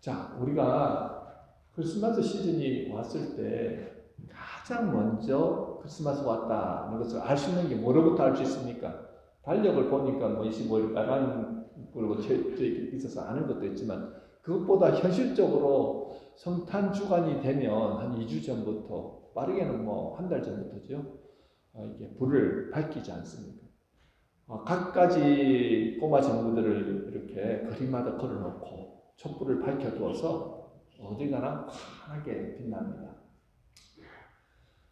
자, 우리가 크리스마스 시즌이 왔을 때 가장 먼저 크리스마스 왔다는 것을 알 수 있는 게 뭐로부터 알 수 있습니까? 달력을 보니까 뭐 25일 빨간 걸로 있어서 아는 것도 있지만, 그것보다 현실적으로 성탄 주간이 되면 한 2주 전부터, 빠르게는 뭐 한 달 전부터죠. 이게 불을 밝히지 않습니까? 각가지 꼬마 전구들을 이렇게 거리마다 걸어놓고 촛불을 밝혀두어서 어디 가나 환하게 빛납니다.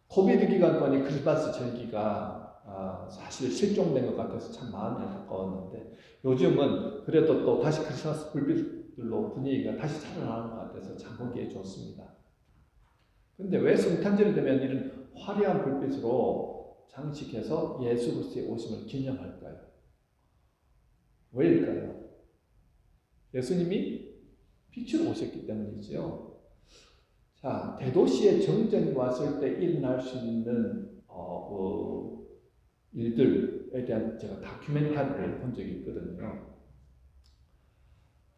코비드 기간 동안 크리스마스 절기가 사실 실종된 것 같아서 참 마음이 안타까웠는데, 요즘은 그래도 또 다시 크리스마스 불빛들로 분위기가 다시 살아나는 것 같아서 참 보기에 좋습니다. 근데 왜 성탄절이 되면 이런 화려한 불빛으로 장식해서 예수 그리스도의 오심을 기념할까요? 왜일까요? 예수님이 빛으로 오셨기 때문이죠. 자, 대도시에 정전이 왔을 때 일어날 수 있는 일들에 대한 제가 다큐멘터리를 본 적이 있거든요.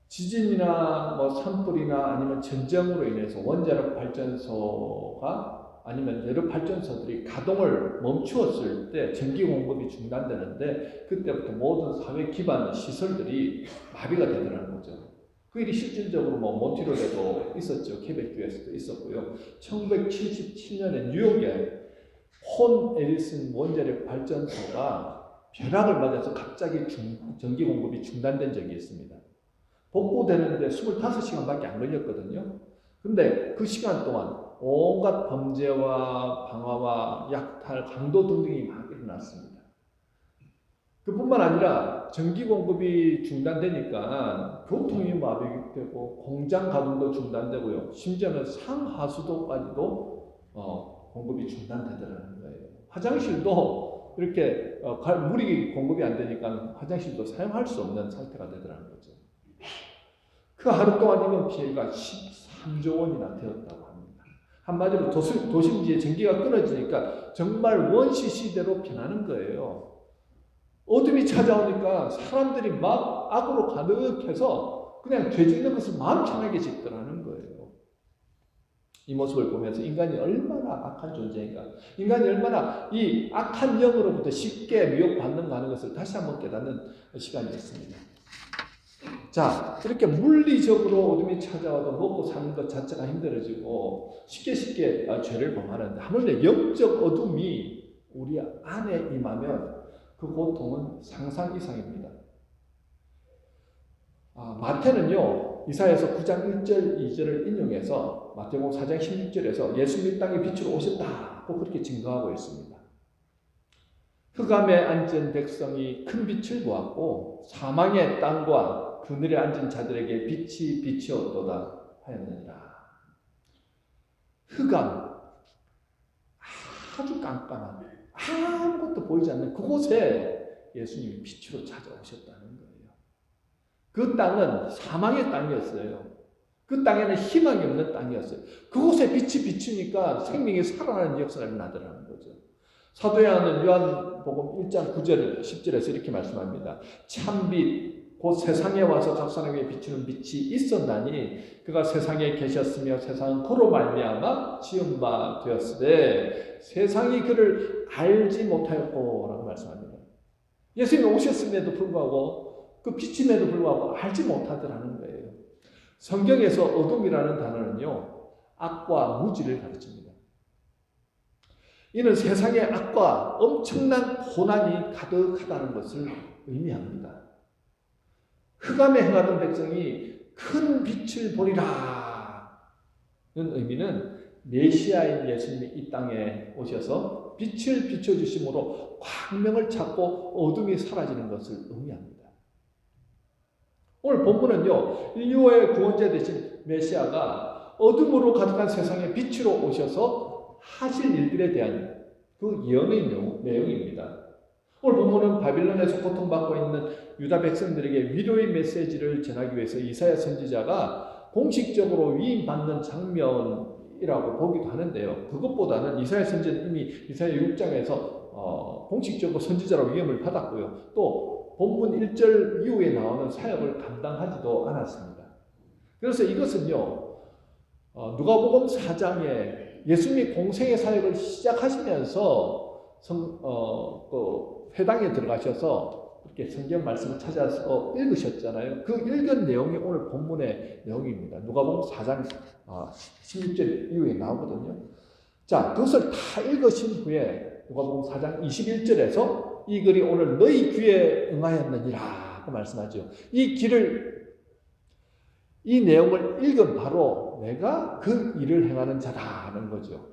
지진이나 뭐 산불이나 아니면 전쟁으로 인해서 원자력 발전소가 아니면 여러 발전소들이 가동을 멈추었을 때 전기 공급이 중단되는데, 그때부터 모든 사회 기반 시설들이 마비가 되더라는 거죠. 그 일이 실질적으로 뭐 몬트리올에도 있었죠. 케벡주에서도 있었고요. 1977년에 뉴욕에 혼 에디슨 원자력 발전소가 벼락을 맞아서 갑자기 전기 공급이 중단된 적이 있습니다. 복구되는데 25시간밖에 안 걸렸거든요. 근데 그 시간 동안 온갖 범죄와 방화와 약탈, 강도 등등이 막 일어났습니다. 그뿐만 아니라 전기 공급이 중단되니까 교통이 마비되고 공장 가동도 중단되고요. 심지어는 상하수도까지도 공급이 중단되더라는 거예요. 화장실도 이렇게 물이 공급이 안 되니까 화장실도 사용할 수 없는 상태가 되더라는 거죠. 그 하루 동안 입은 피해가 13조 원이나 되었다고 합니다. 한마디로 도심지에 전기가 끊어지니까 정말 원시 시대로 변하는 거예요. 어둠이 찾아오니까 사람들이 막 악으로 가득해서 그냥 되짓는 것을 마음 편하게 짓더라는 거예요. 이 모습을 보면서 인간이 얼마나 악한 존재인가, 인간이 얼마나 이 악한 영으로부터 쉽게 미혹받는가 하는 것을 다시 한번 깨닫는 시간이었습니다. 자, 이렇게 물리적으로 어둠이 찾아와도 먹고 사는 것 자체가 힘들어지고 쉽게 죄를 범하는데, 하물며 영적 어둠이 우리 안에 임하면 그 고통은 상상 이상입니다. 마태는요, 이사야서 9장 1절 2절을 인용해서 마태복음 4장 16절에서 예수님 땅에 빛으로 오셨다고 그렇게 증거하고 있습니다. 흑암에 앉은 백성이 큰 빛을 보았고 사망의 땅과 그늘에 앉은 자들에게 빛이 비치었도다 하였느니라. 흑암, 아주 깜깜한, 아무것도 보이지 않는 그곳에 예수님이 빛으로 찾아오셨다는 거예요. 그 땅은 사망의 땅이었어요. 그 땅에는 희망이 없는 땅이었어요. 그곳에 빛이 비추니까 생명이 살아나는 역사가 나더라는 거죠. 사도 요한복음 1장 9절 10절에서 이렇게 말씀합니다. 참빛 곧 세상에 와서 각 사람에게 비추는 빛이 있었나니 그가 세상에 계셨으며 세상은 그로 말미암아 지은 바 되었으되 세상이 그를 알지 못하였고 라고 말씀합니다. 예수님이 오셨음에도 불구하고 그 빛임에도 불구하고 알지 못하더라는 거예요. 성경에서 어둠이라는 단어는요, 악과 무지를 가르칩니다. 이는 세상의 악과 엄청난 고난이 가득하다는 것을 의미합니다. 흑암에 행하던 백성이 큰 빛을 보리라 는 의미는 메시아인 예수님이 이 땅에 오셔서 빛을 비춰주심으로 광명을 찾고 어둠이 사라지는 것을 의미합니다. 오늘 본문은요, 인류의 구원자 되신 메시아가 어둠으로 가득한 세상에 빛으로 오셔서 하실 일들에 대한 그 예언의 내용입니다. 오늘 본문은 바빌론에서 고통받고 있는 유다 백성들에게 위로의 메시지를 전하기 위해서 이사야 선지자가 공식적으로 위임받는 장면이라고 보기도 하는데요. 그것보다는 이사야 선지자는 이미 이사야 6장에서 공식적으로 선지자로 위임을 받았고요. 또 본문 1절 이후에 나오는 사역을 감당하지도 않았습니다. 그래서 이것은요, 누가복음 4장에 예수님이 공생의 사역을 시작하시면서 회당에 들어가셔서 이렇게 성경 말씀을 찾아서 읽으셨잖아요. 그 읽은 내용이 오늘 본문의 내용입니다. 누가복음 4장 16절 이후에 나오거든요. 자, 그것을 다 읽으신 후에 누가복음 4장 21절에서 이 글이 오늘 너희 귀에 응하였느니라 그 말씀하죠. 이 내용을 읽은 바로 내가 그 일을 행하는 자다는 거죠.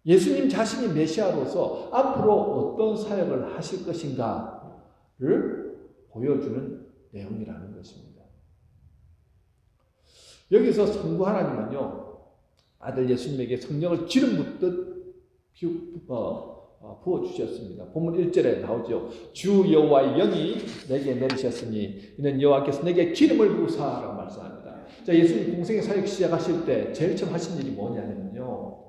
예수님 자신이 메시아로서 앞으로 어떤 사역을 하실 것인가를 보여주는 내용이라는 것입니다. 여기서 성부 하나님은요, 아들 예수님에게 성령을 기름 붓듯 부어주셨습니다. 본문 1절에 나오죠. 주 여호와의 영이 내게 내리셨으니 이는 여호와께서 내게 기름을 부으사라고 말씀합니다. 자, 예수님 공생의 사역 시작하실 때 제일 처음 하신 일이 뭐냐면요,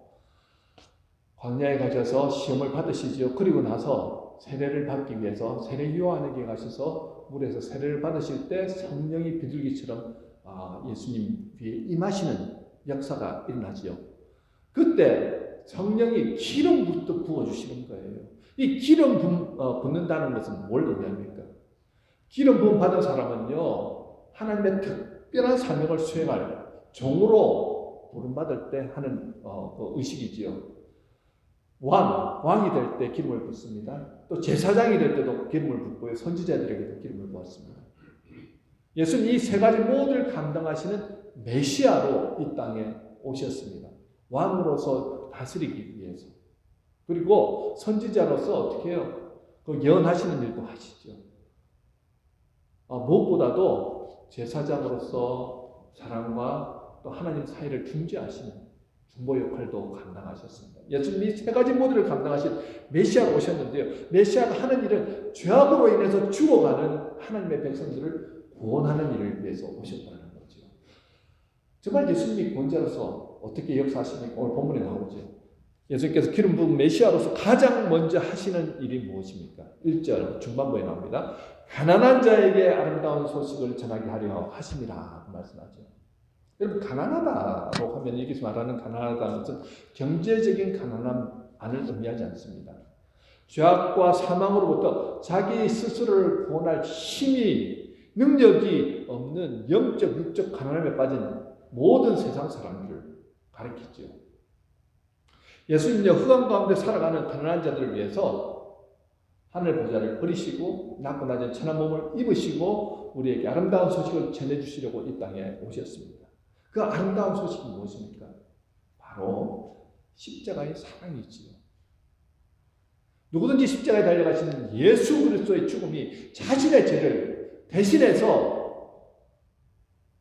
광야에 가셔서 시험을 받으시죠. 그리고 나서 세례를 받기 위해서 세례 요한에게 가셔서 물에서 세례를 받으실 때 성령이 비둘기처럼 예수님 뒤에 임하시는 역사가 일어나지요. 그때 성령이 기름부터 부어주시는 거예요. 이 기름 붓는다는 것은 뭘 의미합니까? 기름 부음 받은 사람은요, 하나님의 특별한 사명을 수행할 종으로 부름받을 때 하는 의식이지요. 왕이 될 때 기름을 붓습니다. 또 제사장이 될 때도 기름을 붓고요. 선지자들에게도 기름을 부었습니다. 예수는 이 세 가지 모두를 감당하시는 메시아로 이 땅에 오셨습니다. 왕으로서 다스리기 위해서. 그리고 선지자로서 어떻게 해요? 그 예언하시는 일도 하시죠. 무엇보다도 제사장으로서 사람과 또 하나님 사이를 중재하시는 중보 역할도 감당하셨습니다. 예수님이 세 가지 모두를 감당하신 메시아로 오셨는데요. 메시아가 하는 일은 죄악으로 인해서 죽어가는 하나님의 백성들을 구원하는 일을 위해서 오셨다는 거죠. 정말 예수님이 구원자로서 어떻게 역사하시니까 오늘 본문에 나오죠. 예수님께서 기름 부은 메시아로서 가장 먼저 하시는 일이 무엇입니까? 1절 중반부에 나옵니다. 가난한 자에게 아름다운 소식을 전하게 하려 하심이라 말씀하죠. 여러분, 가난하다고 하면 여기서 말하는 가난하다는 것은 경제적인 가난함을 의미하지 않습니다. 죄악과 사망으로부터 자기 스스로를 구원할 힘이, 능력이 없는 영적, 육적 가난함에 빠진 모든 세상 사람들을 가리키죠. 예수님은요, 흑암 가운데 살아가는 가난한 자들을 위해서 하늘 보좌를 버리시고 낮고 낮은 천한 몸을 입으시고 우리에게 아름다운 소식을 전해주시려고 이 땅에 오셨습니다. 그 아름다운 소식이 무엇입니까? 바로 십자가의 사랑이지요. 누구든지 십자가에 달려가시는 예수 그리스도의 죽음이 자신의 죄를 대신해서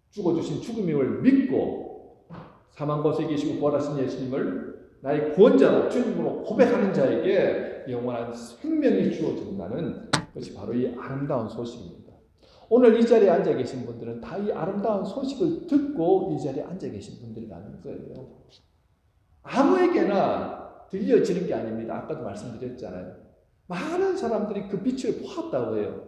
죽어주신 죽음임을 믿고 사망 곳에 계시고 부활하신 예수님을 나의 구원자로 주님으로 고백하는 자에게 영원한 생명이 주어진다는 것이 바로 이 아름다운 소식입니다. 오늘 이 자리에 앉아 계신 분들은 다 이 아름다운 소식을 듣고 이 자리에 앉아 계신 분들이라는 거예요. 아무에게나 들려지는 게 아닙니다. 아까도 말씀드렸잖아요. 많은 사람들이 그 빛을 보았다고 해요.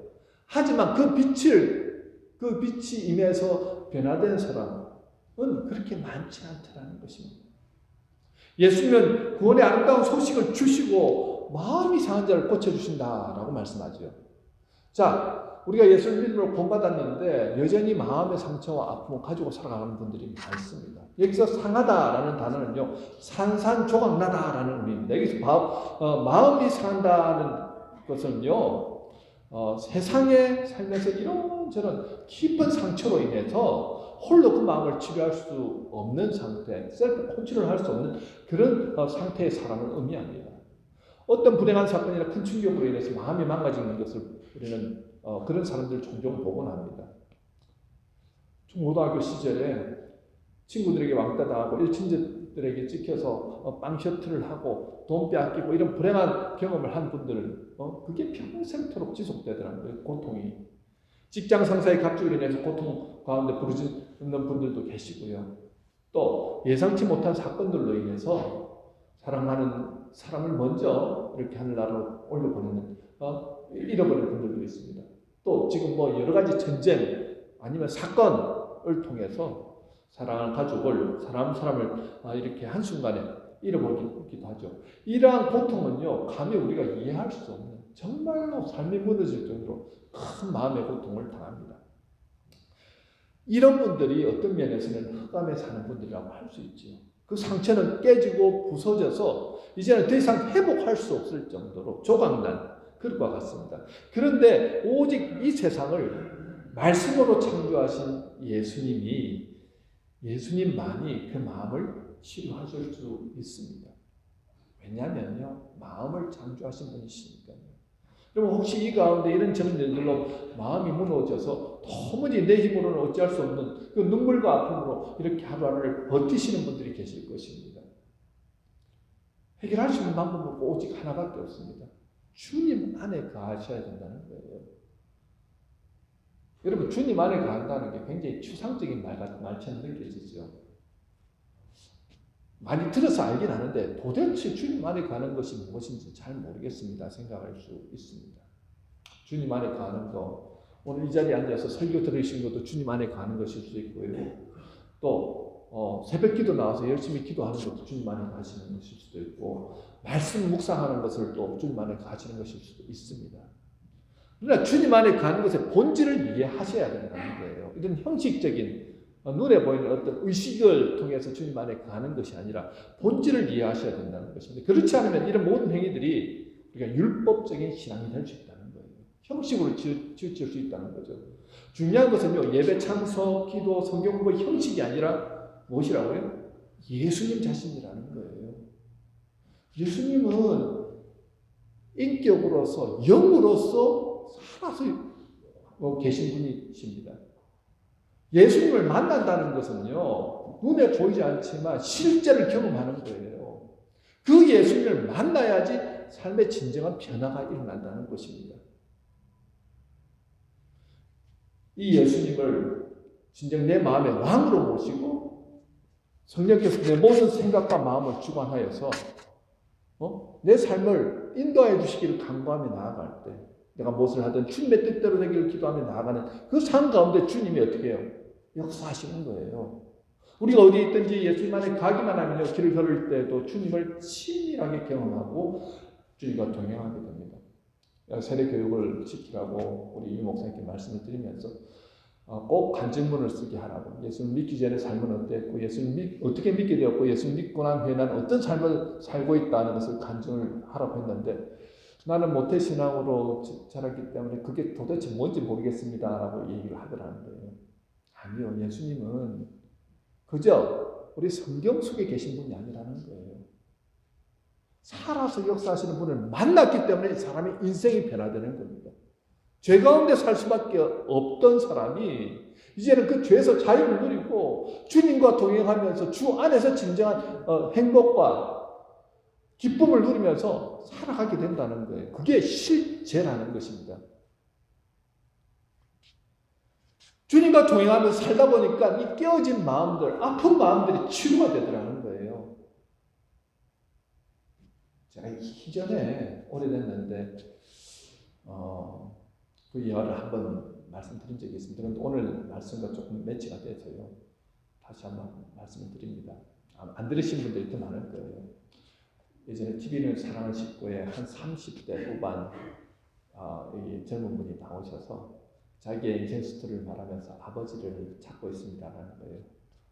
하지만 그 빛이 임해서 변화된 사람은 그렇게 많지 않다는 것입니다. 예수님은 구원의 아름다운 소식을 주시고 마음이 상한 자를 고쳐주신다라고 말씀하죠. 자, 우리가 예수를 믿음으로 구원받았는데 여전히 마음의 상처와 아픔을 가지고 살아가는 분들이 많습니다. 여기서 상하다라는 단어는요, 산산조각나다라는 의미입니다. 여기서 마음이 상한다는 것은요, 세상에 살면서 이런저런 깊은 상처로 인해서 홀로 그 마음을 치료할 수 없는 상태, 셀프 컨트롤 할 수 없는 그런 상태의 사람을 의미합니다. 어떤 불행한 사건이나 큰 충격으로 인해서 마음이 망가지는 것을 우리는 그런 사람들 종종 보곤 합니다. 중고등학교 시절에 친구들에게 왕따 당하고 일친들에게 찍혀서 빵 셔틀을 하고 돈 빼앗기고 이런 불행한 경험을 한 분들은 그게 평생토록 지속되더라는 거예요. 고통이. 직장 상사의 갑질로 인해서 고통 가운데 부르짖는 분들도 계시고요. 또 예상치 못한 사건들로 인해서 사랑하는 사람을 먼저 이렇게 하늘나라로 올려보내는 잃어버린 분들도 있습니다. 또 지금 여러 가지 전쟁 아니면 사건을 사랑을 통해서 사랑하는 가족을 사람을 이렇게 한순간에 잃어버리기도 하죠. 이러한 고통은요, 감히 우리가 이해할 수 없는 정말로 삶이 무너질 정도로 큰 마음의 고통을 당합니다. 이런 분들이 어떤 면에서는 흑암에 사는 분들이라고 할 수 있죠. 그 상처는 깨지고 부서져서 이제는 더 이상 회복할 수 없을 정도로 조각난 그것과 같습니다. 그런데 오직 이 세상을 말씀으로 창조하신 예수님만이 그 마음을 치료하실 수 있습니다. 왜냐하면요, 마음을 창조하신 분이시니까요. 그럼 혹시 이 가운데 이런 점들로 마음이 무너져서 도무지 내 힘으로는 어찌할 수 없는 그 눈물과 아픔으로 이렇게 하루하루를 버티시는 분들이 계실 것입니다. 해결할 수 있는 방법은 오직 하나밖에 없습니다. 주님 안에 거하셔야 된다는 거예요. 여러분, 주님 안에 거한다는 게 굉장히 추상적인 말처럼 느껴지죠. 많이 들어서 알긴 하는데 도대체 주님 안에 가는 것이 무엇인지 잘 모르겠습니다. 생각할 수 있습니다. 주님 안에 가는 거, 오늘 이 자리에 앉아서 설교 들으신 것도 주님 안에 가는 것일 수도 있고요. 또 새벽 기도 나와서 열심히 기도하는 것도 주님 안에 가시는 것일 수도 있고, 말씀 묵상하는 것을 또 주님 안에 가시는 것일 수도 있습니다. 그러나 주님 안에 가는 것의 본질을 이해하셔야 된다는 거예요. 이런 형식적인 눈에 보이는 어떤 의식을 통해서 주님 안에 가는 것이 아니라 본질을 이해하셔야 된다는 것입니다. 그렇지 않으면 이런 모든 행위들이 우리가 율법적인 신앙이 될 수 있다는 거예요. 형식으로 치우칠 수 있다는 거죠. 중요한 것은요, 예배 참석, 기도, 성경 공부 형식이 아니라 무엇이라고요? 예수님 자신이라는 거예요. 예수님은 인격으로서, 영으로서 살아서 계신 분이십니다. 예수님을 만난다는 것은요, 눈에 보이지 않지만 실제를 경험하는 거예요. 그 예수님을 만나야지 삶의 진정한 변화가 일어난다는 것입니다. 이 예수님을 진정 내 마음의 왕으로 모시고 성령께서 내 모든 생각과 마음을 주관하여서 내 삶을 인도해 주시기를 간구하며 나아갈 때, 내가 무엇을 하든 주님의 뜻대로 되기를 기도하며 나아가는 그 삶 가운데 주님이 어떻게 해요? 역사하시는 거예요. 우리가 어디 있든지 예수님 안에 가기만 하면요, 길을 걸을 때도 주님을 친밀하게 경험하고 주님과 동행하게 됩니다. 세례 교육을 지키라고 우리 유 목사님께 말씀을 드리면서 꼭 간증문을 쓰게 하라고, 예수를 믿기 전에 삶은 어땠고 예수를 어떻게 믿게 되었고 예수를 믿고 난 후에 나는 어떤 삶을 살고 있다는 것을 간증을 하라고 했는데, 나는 모태신앙으로 자랐기 때문에 그게 도대체 뭔지 모르겠습니다 라고 얘기를 하더라는 거예요. 아니요, 예수님은 그저 우리 성경 속에 계신 분이 아니라는 거예요. 살아서 역사하시는 분을 만났기 때문에 사람의 인생이 변화되는 겁니다. 죄 가운데 살 수밖에 없던 사람이 이제는 그 죄에서 자유를 누리고 주님과 동행하면서 주 안에서 진정한 행복과 기쁨을 누리면서 살아가게 된다는 거예요. 그게 실제라는 것입니다. 주님과 동행하면서 살다 보니까 이 깨어진 마음들, 아픈 마음들이 치유가 되더라는 거예요. 제가 이전에 오래됐는데 그 예화를 한번 말씀드린 적이 있습니다. 그런데 오늘 말씀과 조금 매치가 돼서요, 다시 한번 말씀을 드립니다. 안 들으신 분들이 더 많을 거예요. 예전에 TV는 사랑을 싣고에 한 30대 후반 이 젊은 분이 나오셔서 자기의 인생 스토리를 말하면서 아버지를 찾고 있습니다라는 거예요.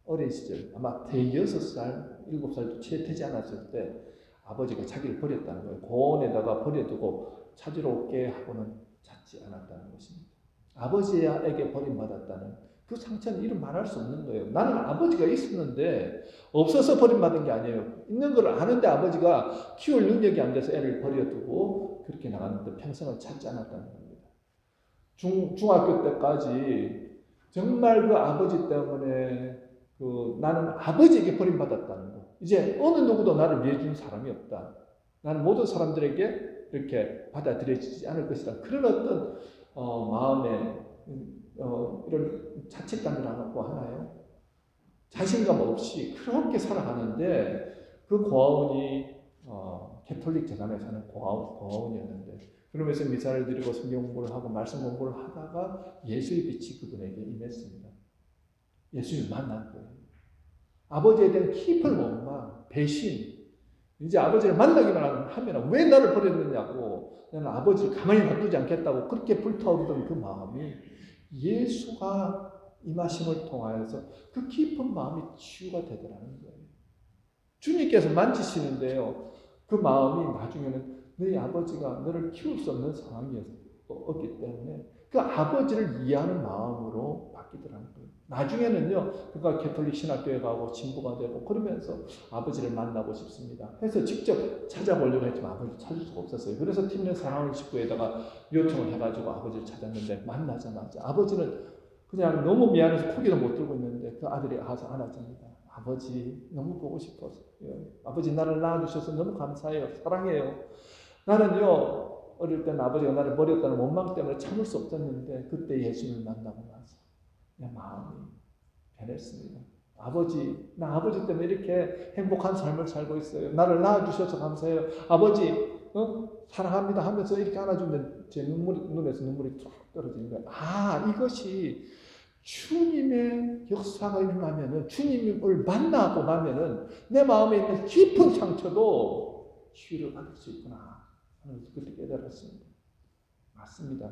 어린 시절, 아마 대여섯 살, 7살도 채 되지 않았을 때 아버지가 자기를 버렸다는 거예요. 고원에다가 버려두고 찾으러 올게 하고는 찾지 않았다는 것입니다. 아버지에게 버림받았다는 그 상처는 이루 말할 수 없는 거예요. 나는 아버지가 있었는데 없어서 버림받은 게 아니에요. 있는 걸 아는데 아버지가 키울 능력이 안 돼서 애를 버려두고 그렇게 나갔는데 평생을 찾지 않았다는 겁니다. 중학교 때까지 정말 그 아버지 때문에 나는 아버지에게 버림받았다는 거. 이제 어느 누구도 나를 위해준 사람이 없다. 나는 모든 사람들에게 이렇게 받아들여지지 않을 것이다. 그런 어떤 마음에 이런 자책감을 안 갖고 하나요? 자신감 없이 그렇게 살아가는데 그 고아원이 캐톨릭 재단에 사는 고아원이었는데, 그러면서 미사를 드리고 성경 공부를 하고 말씀 공부를 하다가 예수의 빛이 그분에게 임했습니다. 예수님을 만난 거예요. 아버지에 대한 깊은 원망, 배신. 이제 아버지를 만나기만 하면 왜 나를 버렸느냐고, 나는 아버지를 가만히 놔두지 않겠다고 그렇게 불타오르던 그 마음이 예수가 임하심을 통하여서 그 깊은 마음이 치유가 되더라는 거예요. 주님께서 만지시는데요, 그 마음이 나중에는 너희 아버지가 너를 키울 수 없는 상황이었기 때문에 그 아버지를 이해하는 마음으로 바뀌더라는 거예요. 나중에는요, 그가 개톨릭 신학교에 가고 친구가 되고 그러면서 아버지를 만나고 싶습니다. 해서 직접 찾아보려고 했지만 아버지를 찾을 수가 없었어요. 그래서 팀내 사랑을 식구에다가 요청을 해가지고 아버지를 찾았는데 만나자마자 아버지는 그냥 너무 미안해서 포기도 못 들고 있는데 그 아들이 가서 안아줍니다. 아버지 너무 보고 싶어서, 아버지 나를 낳아주셔서 너무 감사해요. 사랑해요. 나는요 어릴 때는 아버지가 나를 버렸다는 원망 때문에 참을 수 없었는데 그때 예수님을 만나고 나서 내 마음이 변했습니다. 아버지, 나 아버지 때문에 이렇게 행복한 삶을 살고 있어요. 나를 낳아주셔서 감사해요. 아버지, 사랑합니다 하면서 이렇게 안아주면 제 눈에서 눈물이 툭 떨어지는 거예요. 아, 이것이 주님의 역사가 일어나면은, 주님을 만나고 나면은 내 마음에 있는 깊은 상처도 치유를 받을 수 있구나 하는 것을 그때 깨달았습니다. 맞습니다.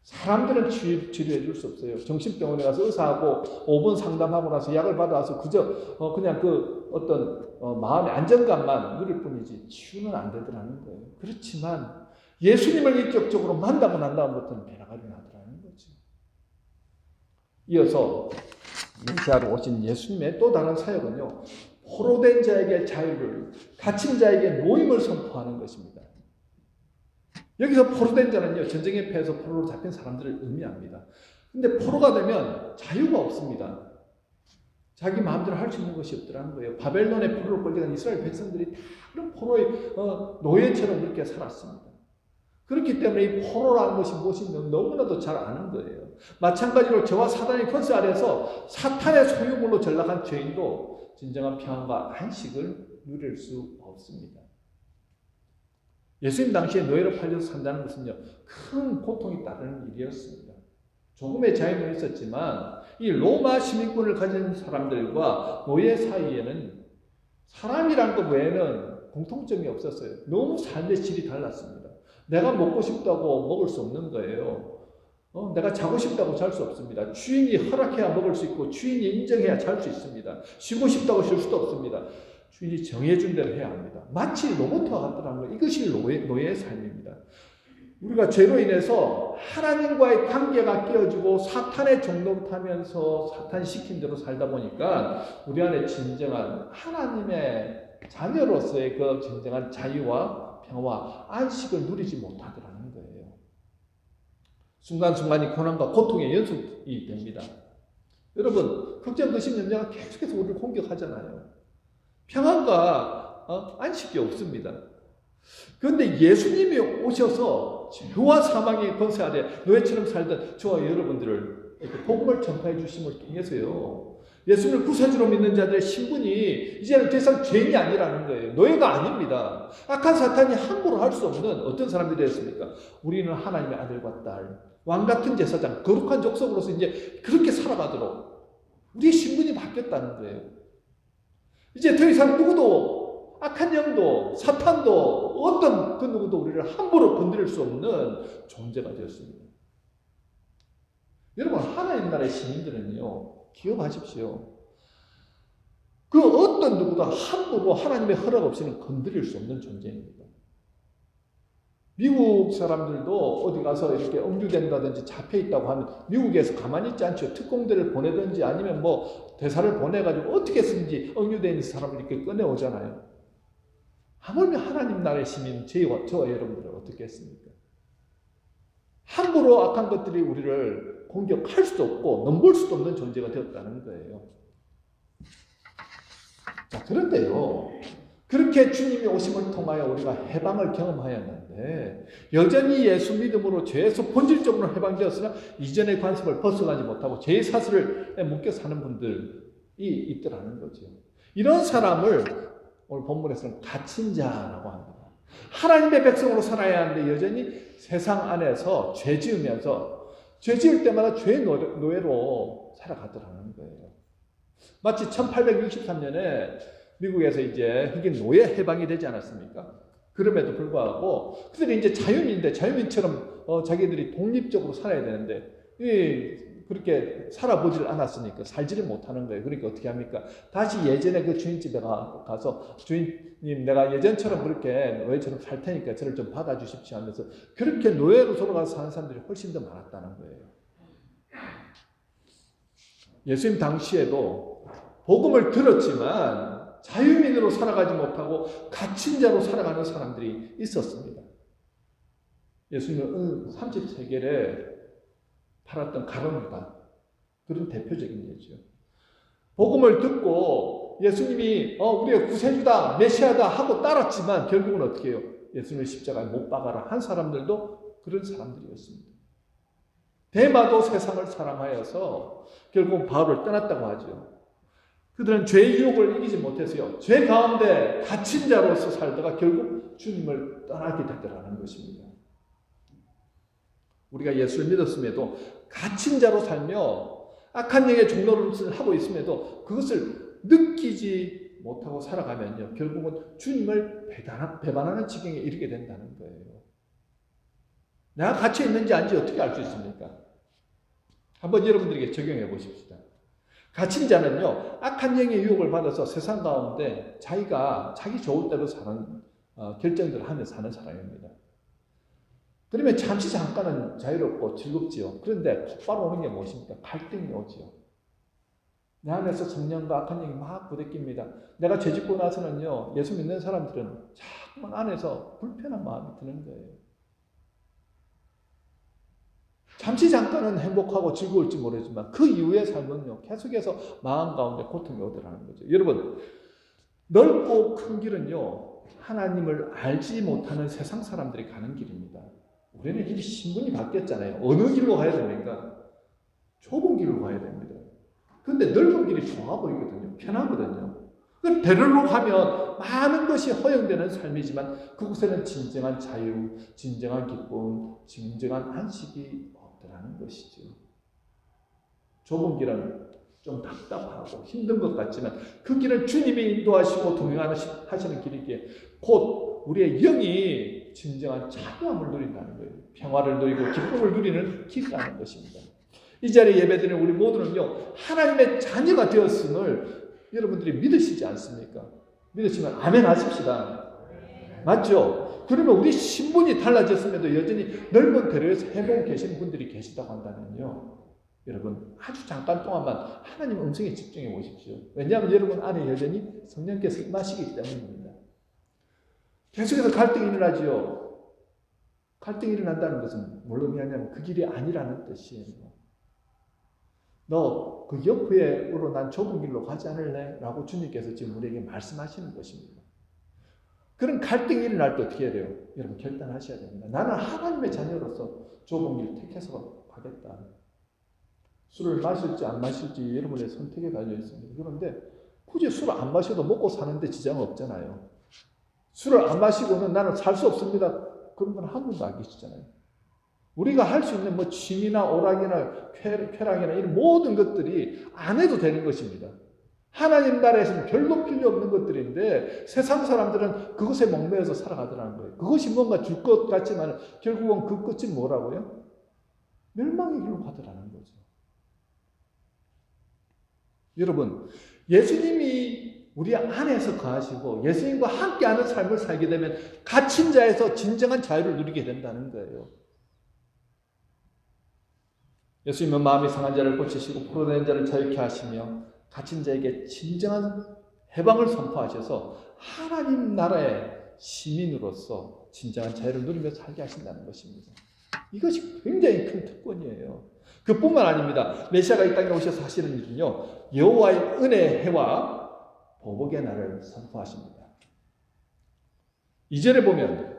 사람들은 치료해 줄 수 없어요. 정신병원에 가서 의사하고 5분 상담하고 나서 약을 받아서 그저 그냥 그 어떤 마음의 안정감만 누릴 뿐이지 치유는 안 되더라는 거예요. 그렇지만 예수님을 인격적으로 만나고 난 다음부터는 변화가 일어나더라는 거죠. 이어서 메시아로 오신 예수님의 또 다른 사역은요, 포로된 자에게 자유를, 갇힌 자에게 노임을 선포하는 것입니다. 여기서 포로된 자는요, 전쟁에 패해서 포로로 잡힌 사람들을 의미합니다. 근데 포로가 되면 자유가 없습니다. 자기 마음대로 할 수 있는 것이 없더라는 거예요. 바벨론의 포로로 끌려간 이스라엘 백성들이 다 그런 포로의 노예처럼 그렇게 살았습니다. 그렇기 때문에 이 포로라는 것이 무엇인지 너무나도 잘 아는 거예요. 마찬가지로 저와 사단의 권세 아래서 사탄의 소유물로 전락한 죄인도 진정한 평안과 안식을 누릴 수 없습니다. 예수님 당시에 노예로 팔려서 산다는 것은요, 큰 고통이 따르는 일이었습니다. 조금의 자유는 있었지만 이 로마 시민권을 가진 사람들과 노예 사이에는 사람이란 것 외에는 공통점이 없었어요. 너무 삶의 질이 달랐습니다. 내가 먹고 싶다고 먹을 수 없는 거예요. 내가 자고 싶다고 잘 수 없습니다. 주인이 허락해야 먹을 수 있고 주인이 인정해야 잘 수 있습니다. 쉬고 싶다고 쉴 수도 없습니다. 주인이 정해준 대로 해야 합니다. 마치 로봇과 같더라는 거예요. 이것이 노예의 삶입니다. 우리가 죄로 인해서 하나님과의 관계가 깨어지고 사탄의 종노릇하면서 사탄 시킨 대로 살다 보니까 우리 안에 진정한 하나님의 자녀로서의 그 진정한 자유와 평화와 안식을 누리지 못하더라는 거예요. 순간순간이 고난과 고통의 연속이 됩니다. 여러분, 걱정되신 염려가 계속해서 우리를 공격하잖아요. 평안과 안식이 없습니다. 그런데 예수님이 오셔서 죄와 사망의 권세 아래 노예처럼 살던 저와 여러분들을 복음을 전파해 주심을 통해서요, 예수님을 구세주로 믿는 자들의 신분이 이제는 더 이상 죄인이 아니라는 거예요. 노예가 아닙니다. 악한 사탄이 함부로 할 수 없는 어떤 사람들이 됐습니까? 우리는 하나님의 아들과 딸, 왕같은 제사장, 거룩한 족속으로서 이제 그렇게 살아가도록 우리의 신분이 바뀌었다는 거예요. 이제 더 이상 누구도, 악한 영도 사탄도 어떤 그 누구도 우리를 함부로 건드릴 수 없는 존재가 되었습니다. 여러분, 하나님 나라의 시민들은요, 기억하십시오. 그 어떤 누구도 함부로 하나님의 허락 없이는 건드릴 수 없는 존재입니다. 미국 사람들도 어디 가서 이렇게 억류된다든지 잡혀있다고 하면 미국에서 가만히 있지 않죠. 특공대를 보내든지 아니면 뭐 대사를 보내가지고 어떻게 쓰든지 억류되어 있는 사람을 이렇게 꺼내오잖아요. 하물며 하나님 나라의 시민 저와 여러분들은 어떻게 했습니까? 함부로 악한 것들이 우리를 공격할 수도 없고 넘볼 수도 없는 존재가 되었다는 거예요. 자, 그런데요, 그렇게 주님이 오심을 통하여 우리가 해방을 경험하였는데 여전히 예수 믿음으로 죄에서 본질적으로 해방되었으나 이전의 관습을 벗어나지 못하고 죄의 사슬에 묶여 사는 분들이 있더라는 거죠. 이런 사람을 오늘 본문에서는 갇힌 자라고 합니다. 하나님의 백성으로 살아야 하는데 여전히 세상 안에서 죄 지으면서 죄 지을 때마다 죄의 노예로 살아가더라는 거예요. 마치 1863년에 미국에서 이제 흑인 노예 해방이 되지 않았습니까? 그럼에도 불구하고 그들이 이제 자유민인데 자유민처럼 자기들이 독립적으로 살아야 되는데 그렇게 살아보질 않았으니까 살지를 못하는 거예요. 그러니까 어떻게 합니까? 다시 예전에 그 주인집에 가서 주인님 내가 예전처럼 그렇게 노예처럼 살 테니까 저를 좀 받아주십시오 하면서 그렇게 노예로 돌아가서 사는 사람들이 훨씬 더 많았다는 거예요. 예수님 당시에도 복음을 들었지만 자유민으로 살아가지 못하고 갇힌 자로 살아가는 사람들이 있었습니다. 예수님은 30세겔에 팔았던 가룟유다, 그런 대표적인 예죠. 복음을 듣고 예수님이 우리의 구세주다, 메시아다 하고 따랐지만 결국은 어떻게 해요? 예수님을 십자가에 못 박아라 한 사람들도 그런 사람들이었습니다. 데마도 세상을 사랑하여서 결국은 바울을 떠났다고 하죠. 그들은 죄의 유혹을 이기지 못해서요, 죄 가운데 갇힌 자로서 살다가 결국 주님을 떠나게 되더라는 것입니다. 우리가 예수를 믿었음에도 갇힌 자로 살며 악한 영의 종노릇을 하고 있음에도 그것을 느끼지 못하고 살아가면요, 결국은 주님을 배반하는 지경에 이르게 된다는 거예요. 내가 갇혀 있는지 아닌지 어떻게 알 수 있습니까? 한번 여러분들에게 적용해 보십시다. 갇힌 자는요, 악한 영의 유혹을 받아서 세상 가운데 자기 좋을 대로 사는 결정들을 하며 사는 사람입니다. 그러면 잠시 잠깐은 자유롭고 즐겁지요. 그런데 곧바로 오는 게 무엇입니까? 갈등이 오지요. 내 안에서 성령과 악한 영이 막 부대낍니다. 내가 죄짓고 나서는요, 예수 믿는 사람들은 자꾸만 안에서 불편한 마음이 드는 거예요. 잠시 잠깐은 행복하고 즐거울지 모르지만 그 이후의 삶은요, 계속해서 마음 가운데 고통이 오더라는 거죠. 여러분, 넓고 큰 길은요, 하나님을 알지 못하는 세상 사람들이 가는 길입니다. 우리는 이미 신분이 바뀌었잖아요. 어느 길로 가야 됩니까? 좁은 길로 가야 됩니다. 그런데 넓은 길이 좋아 보이거든요. 편하거든요. 대로로 가면 많은 것이 허용되는 삶이지만 그곳에는 진정한 자유, 진정한 기쁨, 진정한 안식이 없더라는 것이죠. 좁은 길은 좀 답답하고 힘든 것 같지만 그 길은 주님이 인도하시고 동행하시는 길이기에 곧 우리의 영이 진정한 자유함을 누린다는 거예요. 평화를 누리고 기쁨을 누리는 길이라는 것입니다. 이 자리에 예배드리는 우리 모두는요, 하나님의 자녀가 되었음을 여러분들이 믿으시지 않습니까? 믿으시면 아멘 하십시다. 맞죠? 그러면 우리 신분이 달라졌음에도 여전히 넓은 대로에서 해보고 계시는 분들이 계시다고 한다면요, 여러분 아주 잠깐 동안만 하나님 음성에 집중해 보십시오. 왜냐하면 여러분 안에 여전히 성령께서 임하시기 때문입니다. 계속해서 갈등이 일어나지요. 갈등이 일어난다는 것은 뭘 의미하냐면 그 길이 아니라는 뜻이에요. 너 그 옆으로 난 좁은 길로 가지 않을래? 라고 주님께서 지금 우리에게 말씀하시는 것입니다. 그런 갈등이 일어날 때 어떻게 해야 돼요? 여러분 결단하셔야 됩니다. 나는 하나님의 자녀로서 좁은 길 택해서 가겠다. 술을 마실지 안 마실지 여러분의 선택에 달려 있습니다. 그런데 굳이 술을 안 마셔도 먹고 사는데 지장은 없잖아요. 술을 안 마시고는 나는 살 수 없습니다. 그런 건 한 분도 안 계시잖아요. 우리가 할 수 있는 취미나 오락이나 쾌락이나 이런 모든 것들이 안 해도 되는 것입니다. 하나님 나라에서는 별로 필요 없는 것들인데 세상 사람들은 그것에 목매어서 살아가더라는 거예요. 그것이 뭔가 줄 것 같지만 결국은 그 끝이 뭐라고요? 멸망의 길로 가더라는 거죠. 여러분, 예수님이 우리 안에서 거하시고 예수님과 함께하는 삶을 살게 되면 갇힌 자에서 진정한 자유를 누리게 된다는 거예요. 예수님은 마음이 상한 자를 고치시고 포로된 자를 자유케 하시며 갇힌 자에게 진정한 해방을 선포하셔서 하나님 나라의 시민으로서 진정한 자유를 누리며 살게 하신다는 것입니다. 이것이 굉장히 큰 특권이에요. 그뿐만 아닙니다. 메시아가 이 땅에 오셔서 하시는 일은요, 여호와의 은혜의 해와 보복의 날을 선포하십니다. 2절에 보면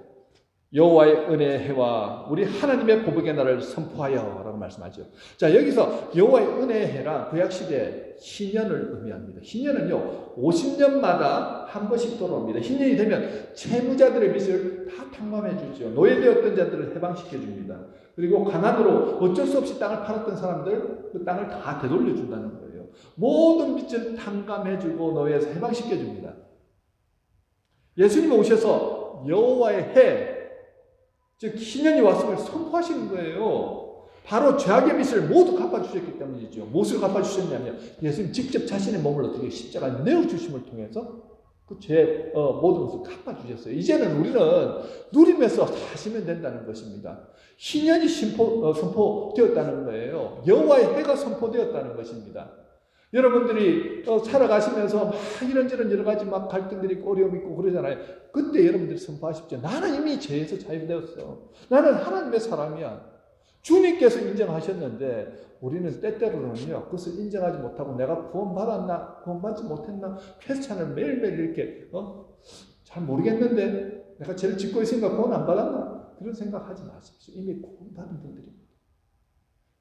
여호와의 은혜의 해와 우리 하나님의 보복의 날을 선포하여 라고 말씀하죠. 자, 여기서 여호와의 은혜의 해란 구약시대 희년을 의미합니다. 희년은요 50년마다 한 번씩 돌아옵니다. 희년이 되면 채무자들의 빚을 자들을 다 탕감해 주죠. 노예되었던 자들을 해방시켜 줍니다. 그리고 가난으로 어쩔 수 없이 땅을 팔았던 사람들 그 땅을 다 되돌려 준다는 거예요. 모든 빚을 탕감해 주고 노예에서 해방시켜 줍니다. 예수님 오셔서 여호와의 해, 즉 희년이 왔음을 선포하시는 거예요. 바로 죄악의 빚을 모두 갚아주셨기 때문이죠. 무엇을 갚아주셨냐면 예수님 직접 자신의 몸을 어떻게 십자가에 내어주심을 통해서 그 죄 모든 것을 갚아주셨어요. 이제는 우리는 누리면서 사시면 된다는 것입니다. 희년이 선포되었다는 거예요. 여호와의 해가 선포되었다는 것입니다. 여러분들이 살아가시면서 막 이런저런 여러 가지 막 갈등들이 있고 어려움이 있고 그러잖아요. 그때 여러분들이 선포하십시오. 나는 이미 죄에서 자유되었어. 나는 하나님의 사람이야. 주님께서 인정하셨는데 우리는 때때로는요 그것을 인정하지 못하고 내가 구원받았나 구원받지 못했나 퀘스천을 매일매일 이렇게 잘 모르겠는데 내가 죄를 짓고 있으니까 구원 안 받았나 그런 생각하지 마십시오. 이미 구원받은 분들입니다.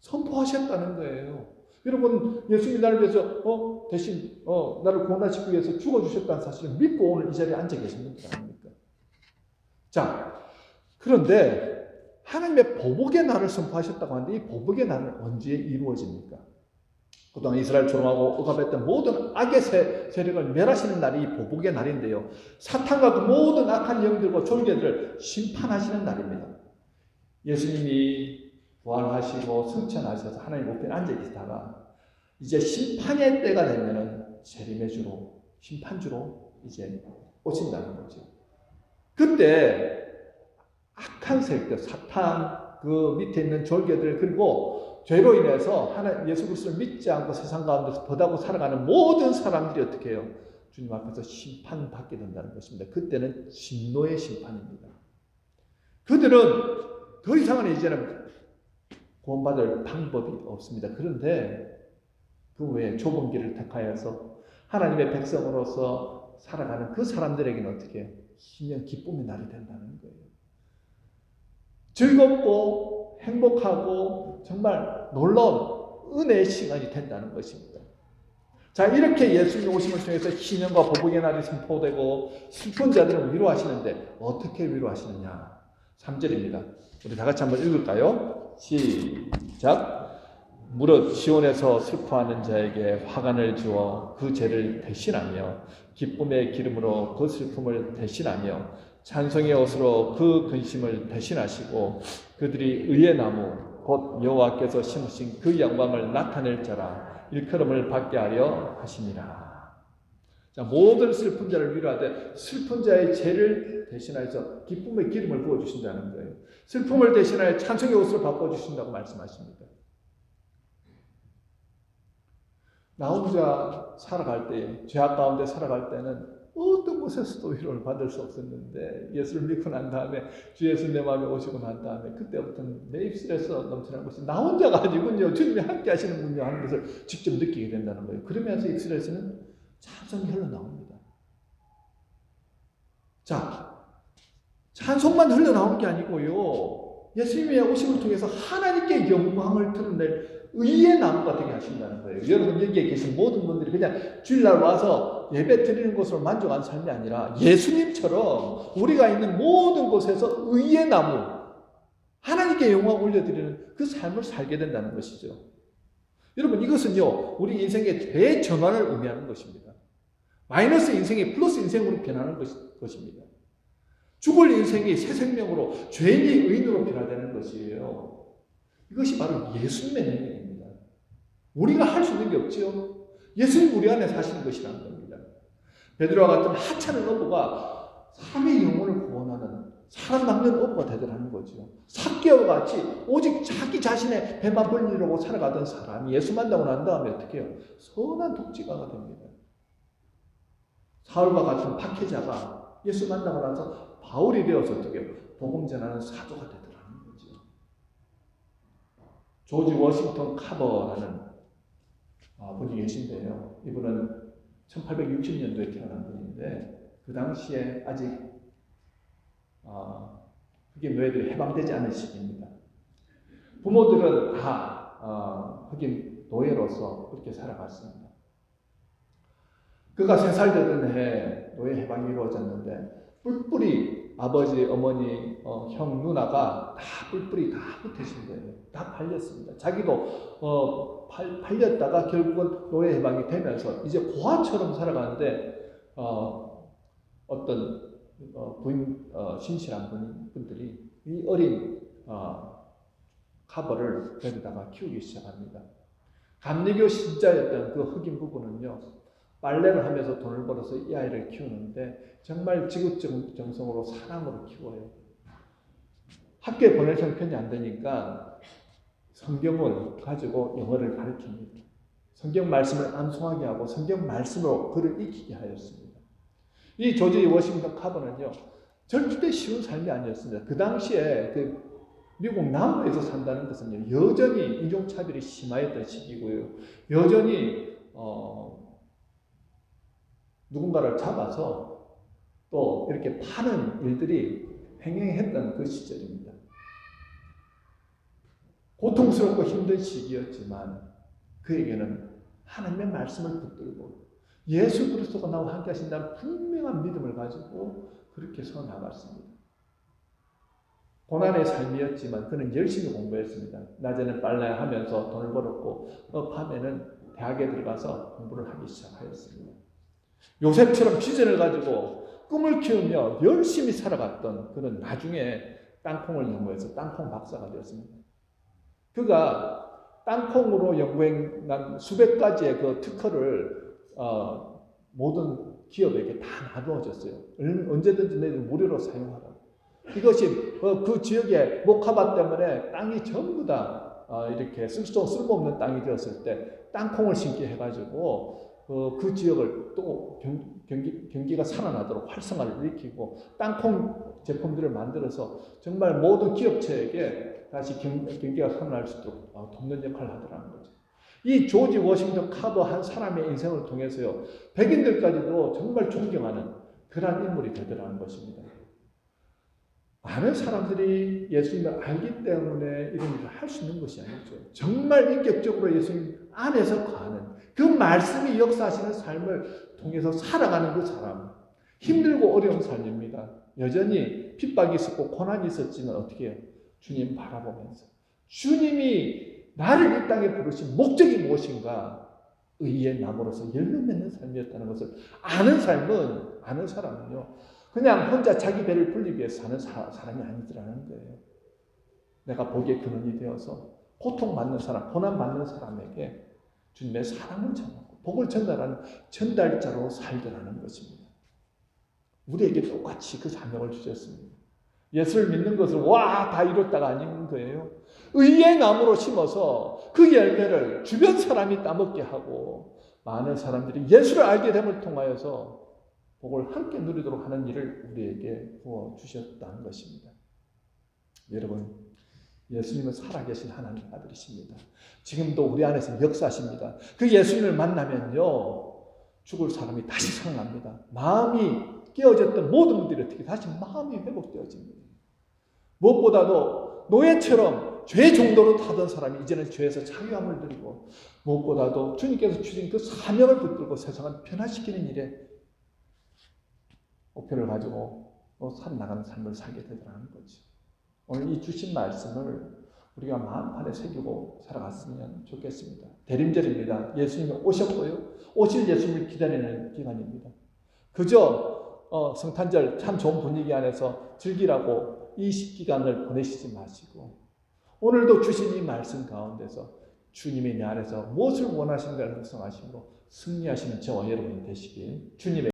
선포하셨다는 거예요. 여러분 예수님이 나를 위해서 대신 나를 구원하시기 위해서 죽어주셨다는 사실을 믿고 오늘 이 자리에 앉아 계신 분들 아닙니까? 자, 그런데 하나님의 보복의 날을 선포하셨다고 하는데 이 보복의 날은 언제 이루어집니까? 그동안 이스라엘 조롱하고 억압했던 모든 악의 세력을 멸하시는 날이 이 보복의 날인데요. 사탄과 그 모든 악한 영들과 졸개들을 심판하시는 날입니다. 예수님이 부활하시고 승천하셔서 하나님 우편에 앉아 계시다가 이제 심판의 때가 되면은 재림의 주로 심판주로 이제 오신다는 거죠. 그때 악한 세력들, 사탄, 그 밑에 있는 졸개들, 그리고 죄로 인해서 예수 그리스도를 믿지 않고 세상 가운데서 벗하고 살아가는 모든 사람들이 어떻게 해요? 주님 앞에서 심판받게 된다는 것입니다. 그때는 진노의 심판입니다. 그들은 더 이상은 이제는 구원받을 방법이 없습니다. 그런데 그 외에 좁은 길을 택하여서 하나님의 백성으로서 살아가는 그 사람들에게는 어떻게 해요? 희년 기쁨의 날이 된다는 거예요. 즐겁고 행복하고 정말 놀라운 은혜의 시간이 된다는 것입니다. 자, 이렇게 예수님 오심을 통해서 희년과 보복의 날이 선포되고 슬픈 자들은 위로하시는데 어떻게 위로하시느냐? 3절입니다. 우리 다 같이 한번 읽을까요? 시작. 무릇 시온에서 슬퍼하는 자에게 화관을 주어 그 죄를 대신하며 기쁨의 기름으로 그 슬픔을 대신하며 찬송의 옷으로 그 근심을 대신하시고 그들이 의의 나무 곧 여호와께서 심으신 그 영광을 나타낼 자라 일컬음을 받게 하려 하심이라. 자, 모든 슬픈 자를 위로하되 슬픈 자의 죄를 대신하여서 기쁨의 기름을 부어주신다는 거예요. 슬픔을 대신하여 찬송의 옷을 바꿔주신다고 말씀하십니다. 나 혼자 살아갈 때, 죄악 가운데 살아갈 때는 어떤 곳에서도 위로를 받을 수 없었는데 예수를 믿고 난 다음에 주 예수 내 마음에 오시고 난 다음에 그때부터는 내 입술에서 넘치는 것이 나 혼자가 아니군요. 주님이 함께 하시는군요 하는 것을 직접 느끼게 된다는 거예요. 그러면서 입술에서는 찬송이 흘러나옵니다. 자, 찬송만 흘러나오는 게 아니고요. 예수님의 오심을 통해서 하나님께 영광을 드러낼 의의 나무가 되게 하신다는 거예요. 여러분 여기에 계신 모든 분들이 그냥 주일날 와서 예배 드리는 것으로 만족한 삶이 아니라 예수님처럼 우리가 있는 모든 곳에서 의의 나무, 하나님께 영광 올려드리는 그 삶을 살게 된다는 것이죠. 여러분 이것은요 우리 인생의 대전환을 의미하는 것입니다. 마이너스 인생이 플러스 인생으로 변하는 것입니다. 죽을 인생이 새 생명으로 죄인이 의인으로 변화되는 것이에요. 이것이 바로 예수님의 능력입니다. 우리가 할 수 있는 게 없지요. 예수님 우리 안에 사시는 것이라는 겁니다. 베드로와 같은 하찮은 어부가 사람의 영혼을 구원하는 살아남는 어부가 되더라는 거죠. 삭개와 같이 오직 자기 자신의 배만 벌리려고 살아가던 사람이 예수 만나고 난 다음에 어떻게 해요? 선한 독지가가 됩니다. 사울과 같은 박해자가 예수 만나고 나서 바울이 되어서 어떻게 해요? 복음 전하는 사도가 되더라는 거죠. 조지 워싱턴 카버라는 분이 계신데요. 이분은 1860년도에 태어난 분인데 그 당시에 아직 흑인 노예들이 해방되지 않은 시기입니다. 부모들은 다 흑인 노예로서 그렇게 살아갔습니다. 그가 3살 되던 해에 노예 해방이 이루어졌는데 뿔뿔이 아버지, 어머니, 형, 누나가 다 뿔뿔이 다 붙으신 거예요. 다 팔렸습니다. 자기도 팔렸다가 결국은 노예 해방이 되면서 이제 고아처럼 살아가는데 어떤 부인 신실한 분들이 이 어린 카버를 데려다가 키우기 시작합니다. 감리교 신자였던 그 흑인 부부는요, 빨래를 하면서 돈을 벌어서 이 아이를 키우는데 정말 지극정성으로 사랑으로 키워요. 학교에 보낼 형편이 안 되니까 성경을 가지고 영어를 가르칩니다. 성경 말씀을 암송하게 하고 성경 말씀으로 글을 익히게 하였습니다. 이 조지 워싱턴 카버는요, 절대 쉬운 삶이 아니었습니다. 그 당시에 미국 남부에서 산다는 것은 여전히 인종차별이 심하였던 시기고요. 여전히 누군가를 잡아서 또 이렇게 파는 일들이 횡행했던 그 시절입니다. 고통스럽고 힘든 시기였지만 그에게는 하나님의 말씀을 붙들고 예수 그리스도가 나와 함께 하신다는 분명한 믿음을 가지고 그렇게 서 나갔습니다. 고난의 삶이었지만 그는 열심히 공부했습니다. 낮에는 빨래하면서 돈을 벌었고 밤에는 대학에 들어가서 공부를 하기 시작하였습니다. 요셉처럼 비전을 가지고 꿈을 키우며 열심히 살아갔던 그는 나중에 땅콩을 연구해서 땅콩 박사가 되었습니다. 그가 땅콩으로 연구한 수백 가지의 그 특허를 모든 기업에게 다 나누어졌어요. 언제든지 너희들 무료로 사용하라. 이것이 그 지역의 목화밭 때문에 땅이 전부 다 이렇게 쓸모없는 땅이 되었을 때 땅콩을 심게 해가지고 그 지역을 또 경기가 살아나도록 활성화를 일으키고 땅콩 제품들을 만들어서 정말 모든 기업체에게 다시 경기가 살아날 수 있도록 돕는 역할을 하더라는 거죠. 이 조지 워싱턴 카버 한 사람의 인생을 통해서요, 백인들까지도 정말 존경하는 그러한 인물이 되더라는 것입니다. 많은 사람들이 예수님을 알기 때문에 이런 일을 할 수 있는 것이 아니죠. 정말 인격적으로 예수님 안에서 거하는 그 말씀이 역사하시는 삶을 통해서 살아가는 그 사람, 힘들고 어려운 삶입니다. 여전히 핍박이 있었고 고난이 있었지만 어떻게 해요? 주님 바라보면서 주님이 나를 이 땅에 부르신 목적이 무엇인가? 의의 나무로서 열매 맺는 삶이었다는 것을 아는 사람은요, 그냥 혼자 자기 배를 불리기 위해서 사는 사람이 아니더라는 거예요. 내가 복의 근원이 되어서 고통받는 사람, 고난받는 사람에게 주님의 사랑을 전하고 복을 전달하는 전달자로 살더라는 것입니다. 우리에게 똑같이 그 사명을 주셨습니다. 예수를 믿는 것을 다 이뤘다가 아닌 거예요. 의의 나무로 심어서 그 열매를 주변 사람이 따먹게 하고 많은 사람들이 예수를 알게 됨을 통하여서 복을 함께 누리도록 하는 일을 우리에게 부어주셨다는 것입니다. 여러분, 예수님은 살아계신 하나님 아들이십니다. 지금도 우리 안에서 역사하십니다. 그 예수님을 만나면요, 죽을 사람이 다시 살아납니다. 마음이 깨어졌던 모든 분들이 어떻게 다시 마음이 회복되어집니다. 무엇보다도 노예처럼 죄 정도로 타던 사람이 이제는 죄에서 자유함을 누리고, 무엇보다도 주님께서 주신 그 사명을 붙들고 세상을 변화시키는 일에 목표를 가지고 살아나가는 삶을 살게 되더라는 거죠. 오늘 이 주신 말씀을 우리가 마음판에 새기고 살아갔으면 좋겠습니다. 대림절입니다. 예수님이 오셨고요. 오실 예수님을 기다리는 기간입니다. 그저 성탄절 참 좋은 분위기 안에서 즐기라고 이 기간을 보내시지 마시고 오늘도 주신 이 말씀 가운데서 주님이 내 안에서 무엇을 원하시는가를 묵상하시고 승리하시는 저와 여러분이 되시길 주님의